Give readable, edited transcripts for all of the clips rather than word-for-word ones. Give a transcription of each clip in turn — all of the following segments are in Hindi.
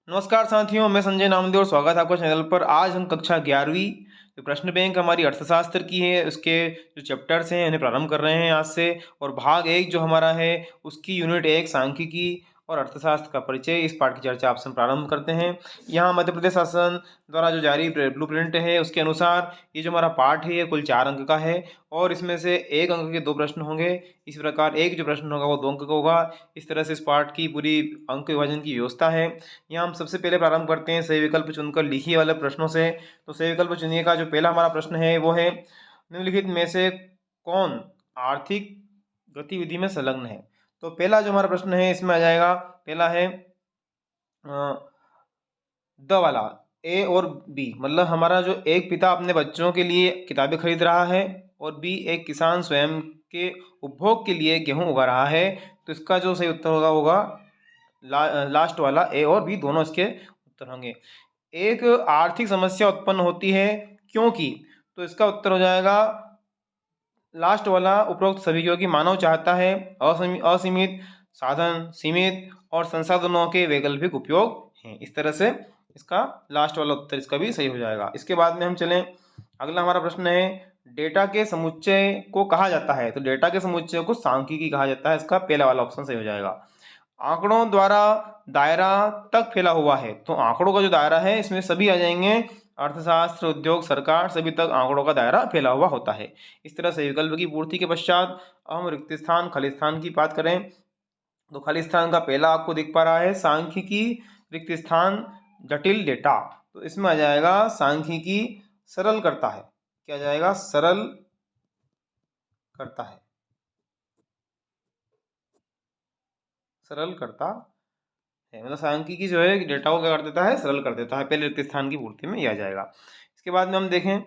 नमस्कार साथियों, मैं संजय नामदेव और स्वागत है आपका चैनल पर। आज हम कक्षा 11वीं जो प्रश्न बैंक हमारी अर्थशास्त्र की है उसके जो चैप्टर्स हैं उन्हें प्रारंभ कर रहे हैं आज से। और भाग 1 जो हमारा है उसकी यूनिट 1 सांख्यिकी और अर्थशास्त्र का परिचय, इस पाठ की चर्चा आपसे हम प्रारंभ करते हैं। यहाँ मध्य प्रदेश शासन द्वारा जो जारी ब्लूप्रिंट है उसके अनुसार ये जो हमारा पाठ है ये कुल 4 अंक का है और इसमें से 1 अंक के 2 प्रश्न होंगे। इस प्रकार एक जो प्रश्न होगा वो 2 अंक का होगा। इस तरह से इस पाठ की पूरी अंक विभाजन की व्यवस्था है। यहाँ हम सबसे पहले प्रारंभ करते हैं सही विकल्प चुनकर लिखिए वाले प्रश्नों से। तो सही विकल्प चुनिए का जो पहला हमारा प्रश्न है वो है, निम्नलिखित में से कौन आर्थिक गतिविधि में संलग्न है। तो पहला जो हमारा प्रश्न है इसमें आ जाएगा, पहला है द वाला, ए और बी, मतलब हमारा जो एक पिता अपने बच्चों के लिए किताबें खरीद रहा है और बी एक किसान स्वयं के उपभोग के लिए गेहूं उगा रहा है। तो इसका जो सही उत्तर होगा लास्ट वाला, ए और बी दोनों इसके उत्तर होंगे। एक आर्थिक समस्या उत्पन्न होती है क्योंकि, तो इसका उत्तर हो जाएगा लास्ट वाला उपरोक्त सभी, क्योंकि मानव चाहता है असीमित साधन, सीमित और संसाधनों के वैकल्पिक उपयोग हैं। इस तरह से इसका लास्ट वाला उत्तर इसका भी सही हो जाएगा। इसके बाद में हम चलें, अगला हमारा प्रश्न है डेटा के समुच्चय को कहा जाता है। तो डेटा के समुच्चय को सांख्यिकी कहा जाता है, इसका पहला वाला ऑप्शन सही हो जाएगा। आंकड़ों द्वारा दायरा तक फैला हुआ है, तो आंकड़ों का जो दायरा है इसमें सभी आ जाएंगे, अर्थशास्त्र, उद्योग, सरकार, सभी तक आंकड़ों का दायरा फैला हुआ होता है। इस तरह से विकल्प की पूर्ति के पश्चात हम रिक्त स्थान खाली स्थान की बात करें तो खाली स्थान का पहला आपको दिख पा रहा है सांख्यिकी, रिक्त स्थान जटिल डेटा। तो इसमें आ जाएगा सांख्यिकी सरल करता है। क्या जाएगा? सरल करता है, सरल करता है, मतलब सांख्यिकी जो है डेटा को क्या कर देता है? सरल कर देता है। पहले रिक्त स्थान की पूर्ति में यह आ जाएगा। इसके बाद में हम देखें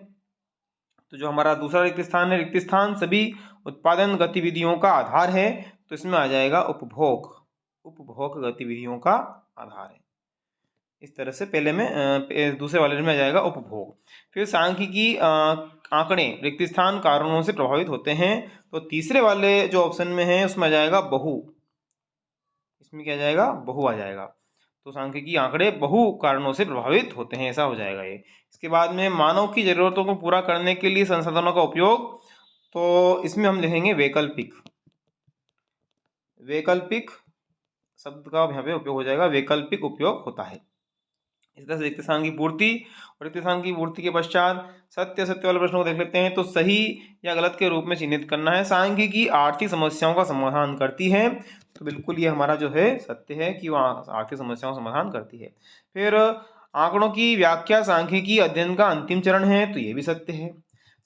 तो जो हमारा दूसरा रिक्त स्थान है, रिक्त स्थान सभी उत्पादन गतिविधियों का आधार है। तो इसमें आ जाएगा उपभोग, उपभोग गतिविधियों का आधार है। इस तरह से पहले में दूसरे वाले में आ जाएगा उपभोग। फिर सांख्यिकी आंकड़े रिक्त स्थान कारणों से प्रभावित होते हैं। तो तीसरे वाले जो ऑप्शन में है उसमें आ जाएगा बहु, इसमें क्या जाएगा? बहु आ जाएगा। तो सांख्यिकी आंकड़े बहु कारणों से प्रभावित होते हैं, ऐसा हो जाएगा ये। इसके बाद में मानव की जरूरतों को पूरा करने के लिए संसाधनों का उपयोग, तो इसमें हम लिखेंगे वैकल्पिक, वैकल्पिक शब्द का यहाँ पे उपयोग हो जाएगा, वैकल्पिक उपयोग होता है। इस तरह से रिक्त स्थान की पूर्ति, और रिक्त स्थान की पूर्ति के पश्चात सत्य असत्य वाले प्रश्नों को देख लेते हैं। तो सही या गलत के रूप में चिन्हित करना है। सांख्यिकी आर्थिक समस्याओं का समाधान करती है, तो बिल्कुल ये हमारा जो है सत्य है कि वह आर्थिक समस्याओं का समाधान करती है। फिर आंकड़ों की व्याख्या सांख्यिकी अध्ययन का अंतिम चरण है, तो ये भी सत्य है।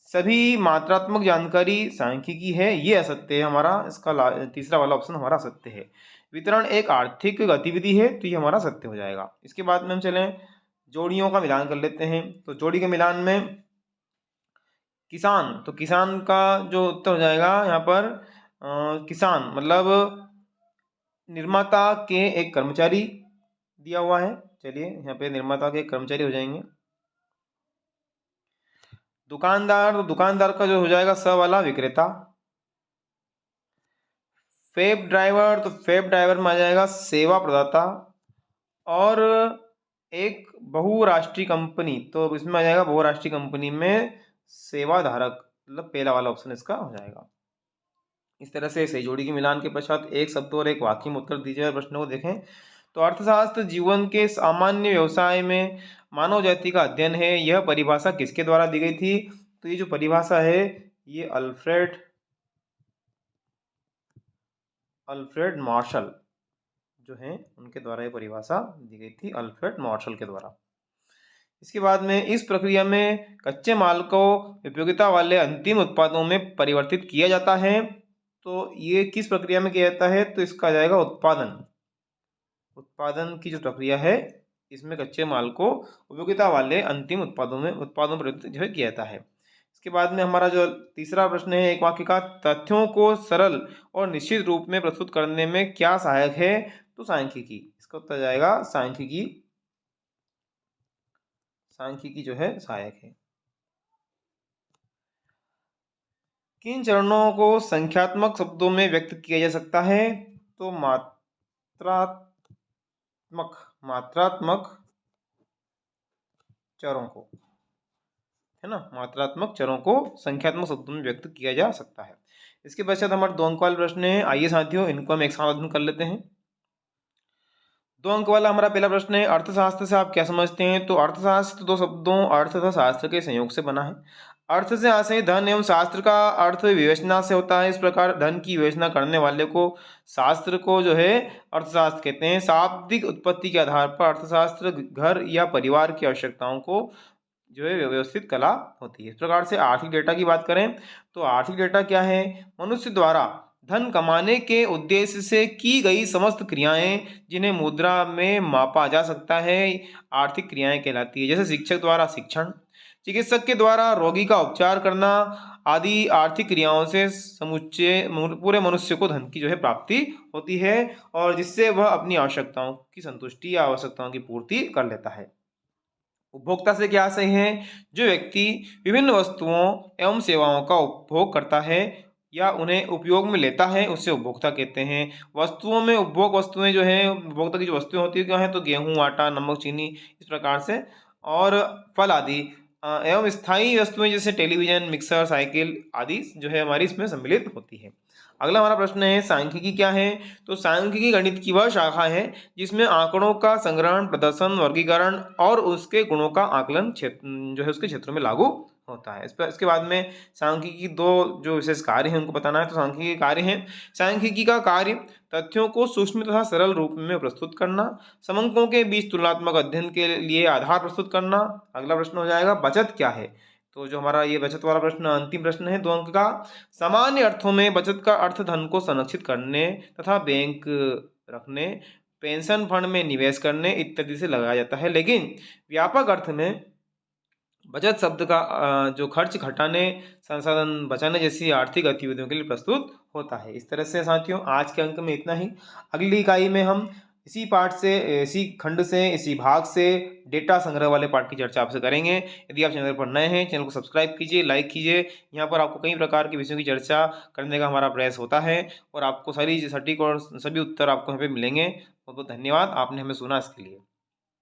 सभी मात्रात्मक जानकारी सांख्यिकी है, ये असत्य है हमारा, इसका तीसरा वाला ऑप्शन हमारा सत्य है। वितरण एक आर्थिक गतिविधि है, तो ये हमारा सत्य हो जाएगा। इसके बाद में हम चलें जोड़ियों का मिलान कर लेते हैं। तो जोड़ी के मिलान में किसान, तो किसान का जो उत्तर हो जाएगा यहाँ पर किसान मतलब निर्माता के एक कर्मचारी दिया हुआ है। चलिए यहाँ पे निर्माता के एक कर्मचारी हो जाएंगे। दुकानदार, तो दुकानदार का जो हो जाएगा स वाला विक्रेता। फेब ड्राइवर, तो फेब ड्राइवर में आ जाएगा सेवा प्रदाता। और एक बहुराष्ट्रीय कंपनी, तो इसमें आ जाएगा बहुराष्ट्रीय कंपनी में सेवा धारक, मतलब पहला वाला ऑप्शन इसका हो जाएगा। इस तरह से सही जोड़ी के मिलान के पश्चात एक शब्द और एक वाक्य में उत्तर दीजिए। प्रश्नों को देखें तो अर्थशास्त्र जीवन के सामान्य व्यवसाय में मानव जाति का अध्ययन है, यह परिभाषा किसके द्वारा दी गई थी? तो ये जो परिभाषा है ये अल्फ्रेड मार्शल जो है उनके द्वारा ये परिभाषा दी गई थी, अल्फ्रेड मार्शल के द्वारा। इसके बाद में इस प्रक्रिया में कच्चे माल को उपयोगिता वाले अंतिम उत्पादों में परिवर्तित किया जाता है। तो ये किस प्रक्रिया में किया जाता है? तो इसका आ जाएगा उत्पादन, उत्पादन की जो प्रक्रिया है इसमें कच्चे माल को उपयोगिता वाले अंतिम उत्पादों में परिवर्तित जो है किया जाता है। इसके बाद में हमारा जो तीसरा प्रश्न है एक वाक्य का, तथ्यों को सरल और निश्चित रूप में प्रस्तुत करने में क्या सहायक है? तो सांख्यिकी, इसका उत्तर जाएगा सांख्यिकी, सांख्यिकी जो है सहायक है। किन चरणों को संख्यात्मक शब्दों में व्यक्त किया जा सकता है? तो मात्रा, मात्रात्मक चरों को, है ना, मात्रात्मक चरों को संख्यात्मक शब्दों में व्यक्त किया जा सकता है। इसके पश्चात हमारे 2 अंक वाले प्रश्न है। आइए साथियों इनको हम एक साथ अध्ययन कर लेते हैं। 2 अंक वाला हमारा पहला प्रश्न है, अर्थशास्त्र से आप क्या समझते हैं? तो अर्थशास्त्र 2 शब्दों अर्थ तथा शास्त्र के संयोग से बना है। अर्थ से आशय धन एवं शास्त्र का अर्थ विवेचना से होता है। इस प्रकार धन की विवेचना करने वाले को शास्त्र को जो है अर्थशास्त्र कहते हैं। शाब्दिक उत्पत्ति के आधार पर अर्थशास्त्र घर या परिवार की आवश्यकताओं को जो है व्यवस्थित कला होती है। इस प्रकार से आर्थिक डेटा की बात करें तो आर्थिक डेटा क्या है? मनुष्य द्वारा धन कमाने के उद्देश्य से की गई समस्त क्रियाएं जिन्हें मुद्रा में मापा जा सकता है आर्थिक क्रियाएं कहलाती है। जैसे शिक्षक द्वारा शिक्षण, चिकित्सक के द्वारा रोगी का उपचार करना आदि आर्थिक क्रियाओं से समुच्चय पूरे मनुष्य को धन की जो है प्राप्ति होती है और जिससे वह अपनी आवश्यकताओं की संतुष्टि या आवश्यकताओं की पूर्ति कर लेता है। उपभोक्ता से क्या आशय है? जो व्यक्ति विभिन्न वस्तुओं एवं सेवाओं का उपभोग करता है या उन्हें उपयोग में लेता है उसे उपभोक्ता कहते हैं। वस्तुओं में उपभोग वस्तुएं जो हैं उपभोक्ता की जो वस्तुएं होती है क्या है? तो गेहूं, आटा, नमक, चीनी, इस प्रकार से और फल आदि एवं स्थायी वस्तुएं जैसे टेलीविजन, मिक्सर, साइकिल आदि जो है हमारी इसमें सम्मिलित होती है। अगला हमारा प्रश्न है, सांख्यिकी क्या है? तो सांख्यिकी गणित की वह शाखा है जिसमें आंकड़ों का संग्रहण, प्रदर्शन, वर्गीकरण और उसके गुणों का आकलन क्षेत्र जो है उसके क्षेत्रों में लागू होता है। इसके बाद में सांख्यिकी 2 जो विशेष कार्य हैं उनको बताना है। तो सांख्यिकी कार्य हैं, सांख्यिकी का कार्य तथ्यों को सूक्ष्म तथा सरल रूप में प्रस्तुत करना, समंकों के बीच तुलनात्मक अध्ययन के लिए आधार प्रस्तुत करना। अगला प्रश्न हो जाएगा, बचत क्या है? तो जो हमारा ये बचत वाला प्रश्न अंतिम प्रश्न है 2 अंक का। सामान्य अर्थों में बचत का अर्थ धन को संरक्षित करने तथा बैंक रखने, पेंशन फंड में निवेश करने इत्यादि से लगाया जाता है। लेकिन व्यापक अर्थ में बचत शब्द का जो खर्च घटाने, संसाधन बचाने जैसी आर्थिक गतिविधियों के लिए प्रस्तुत होता है। इस तरह से साथियों आज के अंक में इतना ही। अगली इकाई में हम इसी पाठ से, इसी खंड से, इसी भाग से डेटा संग्रह वाले पाठ की चर्चा आपसे करेंगे। यदि आप चैनल पर नए हैं, चैनल को सब्सक्राइब कीजिए, लाइक कीजिए। यहाँ पर आपको कई प्रकार के विषयों की चर्चा करने का हमारा प्रयास होता है और आपको सारी सटीक और सभी उत्तर आपको यहाँ पे मिलेंगे। बहुत बहुत धन्यवाद, आपने हमें सुना इसके लिए।